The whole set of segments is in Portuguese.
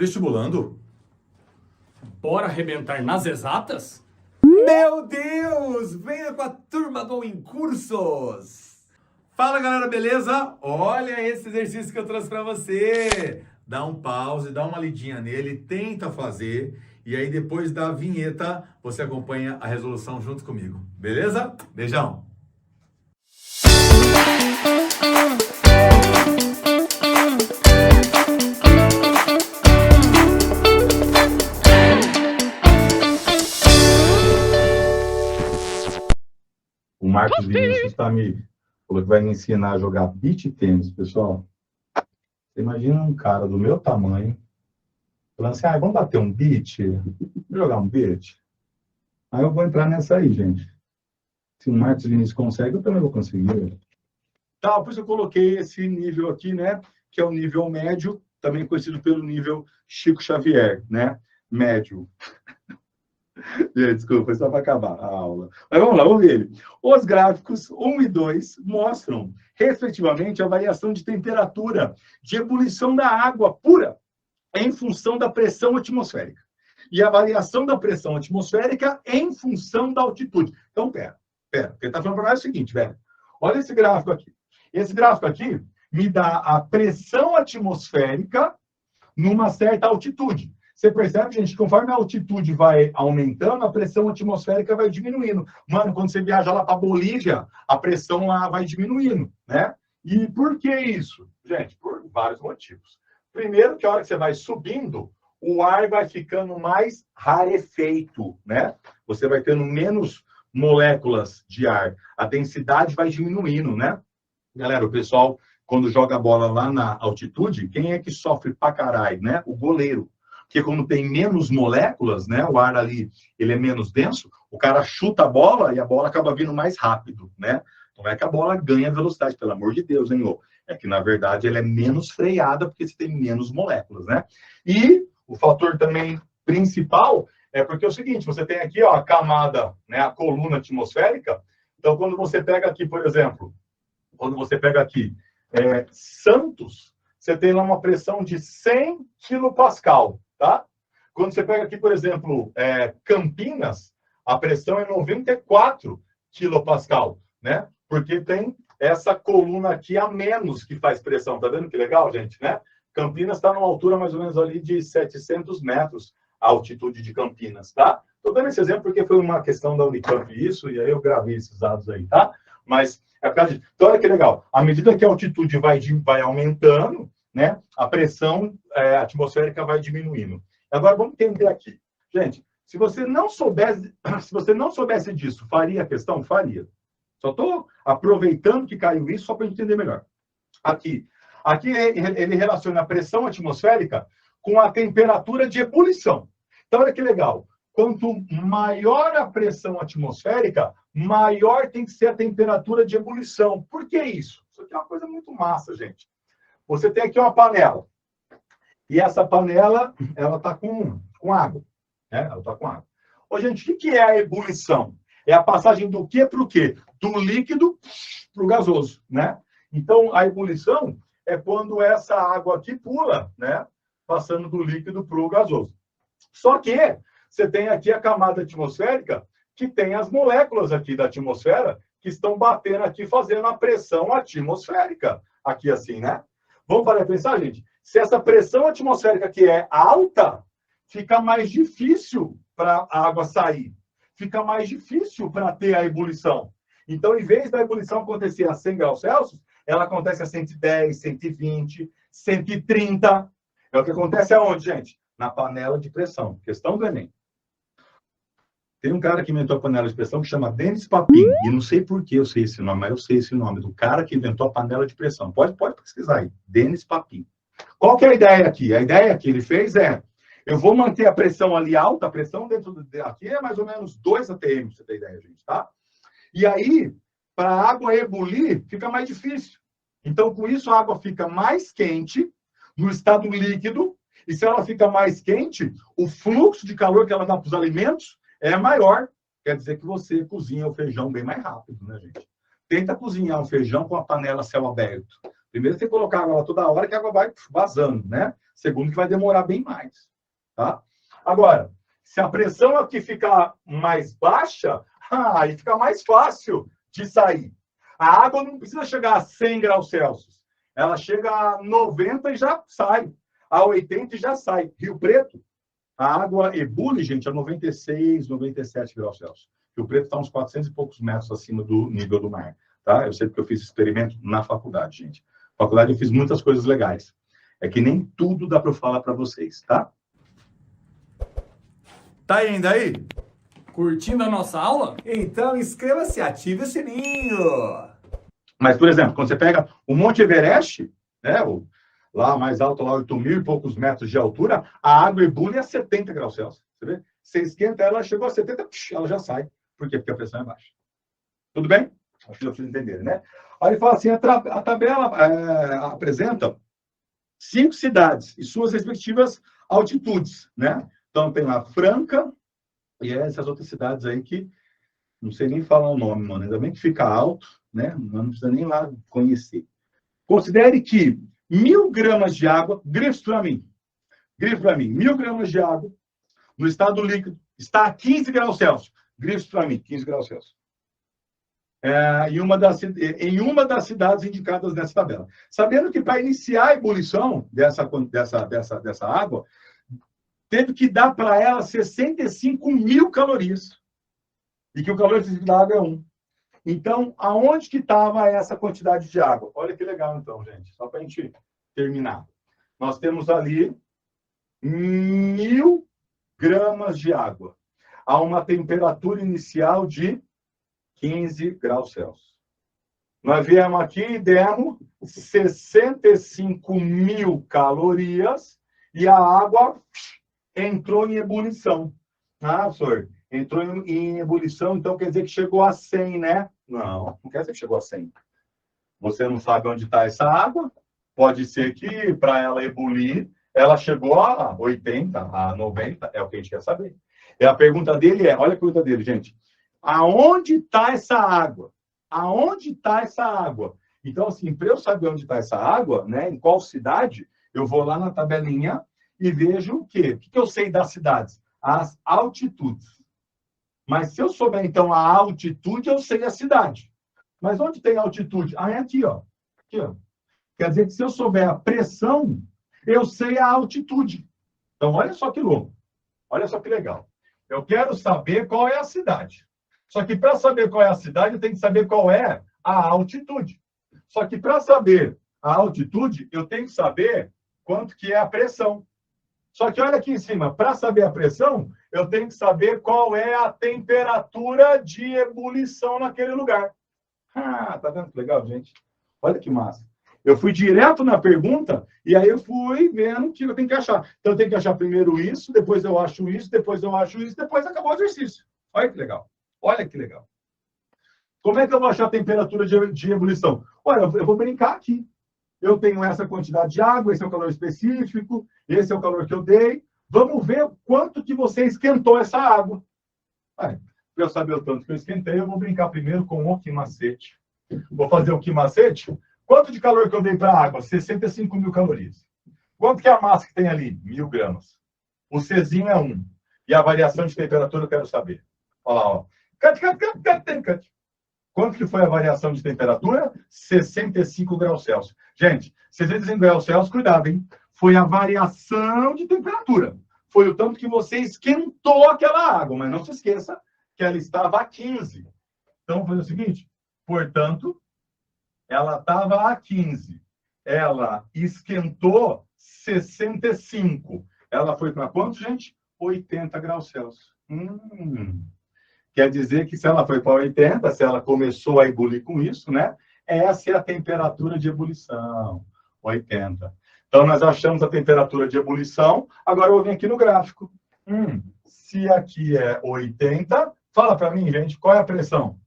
Vestibulando? Bora arrebentar nas exatas? Meu Deus! Venha com a turma do Incursos! Fala galera, beleza? Olha esse exercício que eu trouxe pra você. Dá um pause, dá uma lidinha nele, tenta fazer e aí depois da vinheta você acompanha a resolução junto comigo, beleza? Beijão! O Marcos Vinícius falou que vai me ensinar a jogar beach tênis, pessoal. Você imagina um cara do meu tamanho falando assim, vamos bater um beach? Vamos jogar um beach? Aí eu vou entrar nessa aí, gente. Se o Marcos Vinícius consegue, eu também vou conseguir. Tá, por isso eu coloquei esse nível aqui, né? Que é o nível médio, também conhecido pelo nível Chico Xavier, né? Médio. Gente, desculpa, foi só para acabar a aula. Mas vamos lá, vamos ver ele. Os gráficos 1 e 2 mostram, respectivamente, a variação de temperatura de ebulição da água pura em função da pressão atmosférica. E a variação da pressão atmosférica em função da altitude. Então, pera. O que ele está falando para nós é o seguinte, velho. Olha esse gráfico aqui. Esse gráfico aqui me dá a pressão atmosférica numa certa altitude. Você percebe, gente, conforme a altitude vai aumentando, a pressão atmosférica vai diminuindo. Mano, quando você viaja lá para Bolívia, a pressão lá vai diminuindo, né? E por que isso? Gente, por vários motivos. Primeiro, que a hora que você vai subindo, o ar vai ficando mais rarefeito, né? Você vai tendo menos moléculas de ar. A densidade vai diminuindo, né? Galera, o pessoal, quando joga a bola lá na altitude, quem é que sofre pra caralho, né? O goleiro. Porque quando tem menos moléculas, né, o ar ali ele é menos denso, o cara chuta a bola e a bola acaba vindo mais rápido, né? Não é que a bola ganha velocidade, pelo amor de Deus, hein, ô? É que, na verdade, ela é menos freada porque você tem menos moléculas, né? E o fator também principal é porque é o seguinte, você tem aqui, ó, a camada, né, a coluna atmosférica. Então, quando você pega aqui, por exemplo, Santos, você tem lá uma pressão de 100 kPa. Tá? Quando você pega aqui, por exemplo, Campinas, a pressão é 94 kPa, né? Porque tem essa coluna aqui a menos que faz pressão. Tá vendo que legal, gente, né? Campinas está numa altura mais ou menos ali de 700 metros, a altitude de Campinas, tá? Tô dando esse exemplo porque foi uma questão da Unicamp isso, e aí eu gravei esses dados aí, tá? Mas é por causa disso. Então, olha que legal. À medida que a altitude vai aumentando, né, a pressão atmosférica vai diminuindo. Agora, vamos entender aqui. Gente, se você não soubesse disso, faria a questão? Faria. Só estou aproveitando que caiu isso só para entender melhor. Aqui ele relaciona a pressão atmosférica com a temperatura de ebulição. Então, olha que legal. Quanto maior a pressão atmosférica, maior tem que ser a temperatura de ebulição. Por que isso? Isso aqui é uma coisa muito massa, gente. Você tem aqui uma panela. E essa panela, ela está com água. Né? Ela está com água. Ô, gente, o que é a ebulição? É a passagem do quê para o quê? Do líquido para o gasoso, né? Então, a ebulição é quando essa água aqui pula, né? Passando do líquido para o gasoso. Só que você tem aqui a camada atmosférica, que tem as moléculas aqui da atmosfera, que estão batendo aqui, fazendo a pressão atmosférica. Aqui assim, né? Vamos parar para pensar, gente? Se essa pressão atmosférica aqui é alta, fica mais difícil para a água sair. Fica mais difícil para ter a ebulição. Então, em vez da ebulição acontecer a 100 graus Celsius, ela acontece a 110, 120, 130. É o que acontece aonde, gente? Na panela de pressão. Questão do Enem. Tem um cara que inventou a panela de pressão que chama Denis Papin. E não sei por que eu sei esse nome, mas eu sei esse nome do cara que inventou a panela de pressão. Pode pesquisar aí. Denis Papin. Qual que é a ideia aqui? A ideia que ele fez eu vou manter a pressão ali alta, a pressão dentro aqui é mais ou menos 2 atm, pra você ter ideia, gente, tá? E aí, para a água ebulir, fica mais difícil. Então, com isso, a água fica mais quente, no estado líquido, e se ela fica mais quente, o fluxo de calor que ela dá para os alimentos é maior. Quer dizer que você cozinha o feijão bem mais rápido, né, gente? Tenta cozinhar um feijão com a panela a céu aberto. Primeiro você coloca a água lá toda hora que a água vai vazando, né? Segundo que vai demorar bem mais, tá? Agora, se a pressão aqui ficar mais baixa, aí fica mais fácil de sair. A água não precisa chegar a 100 graus Celsius. Ela chega a 90 e já sai. A 80 e já sai. Rio Preto, a água ebule, gente, a 96, 97 graus Celsius. Rio Preto está uns 400 e poucos metros acima do nível do mar. Tá? Eu sei porque eu fiz experimento na faculdade, gente. Na faculdade eu fiz muitas coisas legais. É que nem tudo dá para eu falar para vocês, tá? Tá ainda aí? Curtindo a nossa aula? Então inscreva-se e ative o sininho. Mas, por exemplo, quando você pega o Monte Everest, né, lá mais alto, lá 8.000 e poucos metros de altura, a água ebule a 70 graus Celsius. Você vê? Você esquenta ela, chegou a 70, ela já sai. Por quê? Porque a pressão é baixa. Tudo bem? Acho que vocês entenderem, né? Aí ele fala assim, a tabela apresenta 5 cidades e suas respectivas altitudes, né? Então, tem lá Franca e essas outras cidades aí que não sei nem falar o nome, mano. Ainda bem que fica alto, né? Não precisa nem lá conhecer. Considere que 1.000 gramas de água, grife para mim, 1.000 gramas de água no estado líquido está a 15 graus Celsius. Grife para mim, 15 graus Celsius. Em uma das cidades indicadas nessa tabela. Sabendo que para iniciar a ebulição dessa água, teve que dar para ela 65.000 calorias. E que o calor específico da água é 1. Então, aonde que estava essa quantidade de água? Olha que legal, então, gente. Só para a gente terminar. Nós temos ali 1.000 gramas de água a uma temperatura inicial de 15 graus Celsius. Nós viemos aqui e demos 65.000 calorias e a água entrou em ebulição. Ah, senhor, entrou em ebulição, então quer dizer que chegou a 100, né? Não, não quer dizer que chegou a 100. Você não sabe onde está essa água. Pode ser que, para ela ebulir, ela chegou a 80, a 90, é o que a gente quer saber. E a pergunta dele olha a pergunta dele, gente. Aonde está essa água? Aonde está essa água? Então, assim, para eu saber onde está essa água, né, em qual cidade, eu vou lá na tabelinha e vejo o quê? O que eu sei das cidades? As altitudes. Mas se eu souber, então, a altitude, eu sei a cidade. Mas onde tem altitude? Ah, é aqui, ó. Aqui, ó. Quer dizer que se eu souber a pressão, eu sei a altitude. Então, olha só que louco. Olha só que legal. Eu quero saber qual é a cidade. Só que para saber qual é a cidade, eu tenho que saber qual é a altitude. Só que para saber a altitude, eu tenho que saber quanto que é a pressão. Só que olha aqui em cima, para saber a pressão, eu tenho que saber qual é a temperatura de ebulição naquele lugar. Ah, tá vendo que legal, gente? Olha que massa. Eu fui direto na pergunta e aí eu fui vendo o que eu tenho que achar. Então eu tenho que achar primeiro isso, depois eu acho isso, depois eu acho isso, depois acabou o exercício. Olha que legal. Olha que legal. Como é que eu vou achar a temperatura de ebulição? Olha, eu vou brincar aqui. Eu tenho essa quantidade de água, esse é o calor específico, esse é o calor que eu dei. Vamos ver quanto que você esquentou essa água. Para eu saber o tanto que eu esquentei, eu vou brincar primeiro com o quimacete. Vou fazer o quimacete. Quanto de calor que eu dei para a água? 65.000 calorias. Quanto que é a massa que tem ali? 1.000 gramas. O Czinho é 1. E a variação de temperatura eu quero saber. Olha lá, ó. Cut. Quanto que foi a variação de temperatura? 65 graus Celsius. Gente, vocês vezes em graus Celsius, cuidado, hein? Foi a variação de temperatura. Foi o tanto que você esquentou aquela água, mas não se esqueça que ela estava a 15. Então, vamos fazer o seguinte. Portanto, ela estava a 15. Ela esquentou 65. Ela foi para quanto, gente? 80 graus Celsius. Quer dizer que se ela foi para 80, se ela começou a ebulir com isso, né? Essa é a temperatura de ebulição, 80. Então, nós achamos a temperatura de ebulição. Agora, eu vou vir aqui no gráfico. Se aqui é 80, fala para mim, gente, qual é a pressão?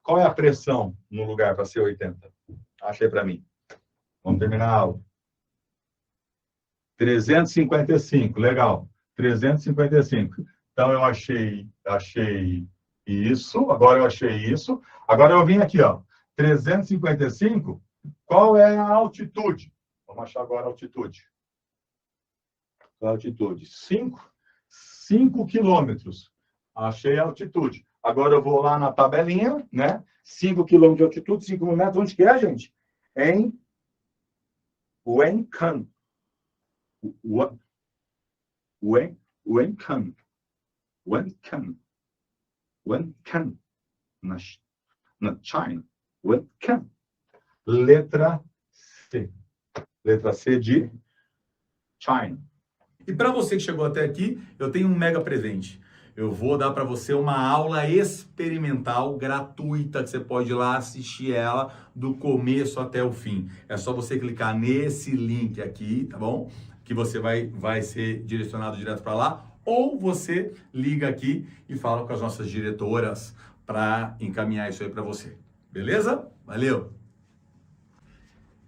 Qual é a pressão no lugar para ser 80? Achei para mim. Vamos terminar a aula. 355, legal. 355. Então, eu achei isso, agora eu achei isso. Agora eu vim aqui, ó. 355, qual é a altitude? Vamos achar agora a altitude. Qual é a altitude? 5 quilômetros. Achei a altitude. Agora eu vou lá na tabelinha, né? 5 quilômetros de altitude, 5 mil metros. Onde que é, gente? Em Wencan. Wencan. Wencan. Wencan. Na China. Wencan. Letra C. Letra C de China. E para você que chegou até aqui, eu tenho um mega presente. Eu vou dar para você uma aula experimental gratuita que você pode ir lá assistir ela do começo até o fim. É só você clicar nesse link aqui, tá bom? Que você vai ser direcionado direto para lá. Ou você liga aqui e fala com as nossas diretoras para encaminhar isso aí para você. Beleza? Valeu!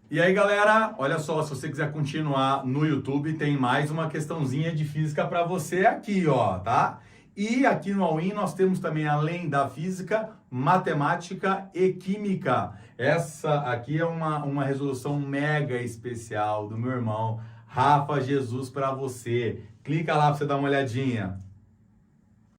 E aí, galera, olha só, se você quiser continuar no YouTube, tem mais uma questãozinha de física para você aqui, ó, tá? E aqui no All-in nós temos também, além da física, matemática e química. Essa aqui é uma resolução mega especial do meu irmão Rafa Jesus para você. Clica lá para você dar uma olhadinha.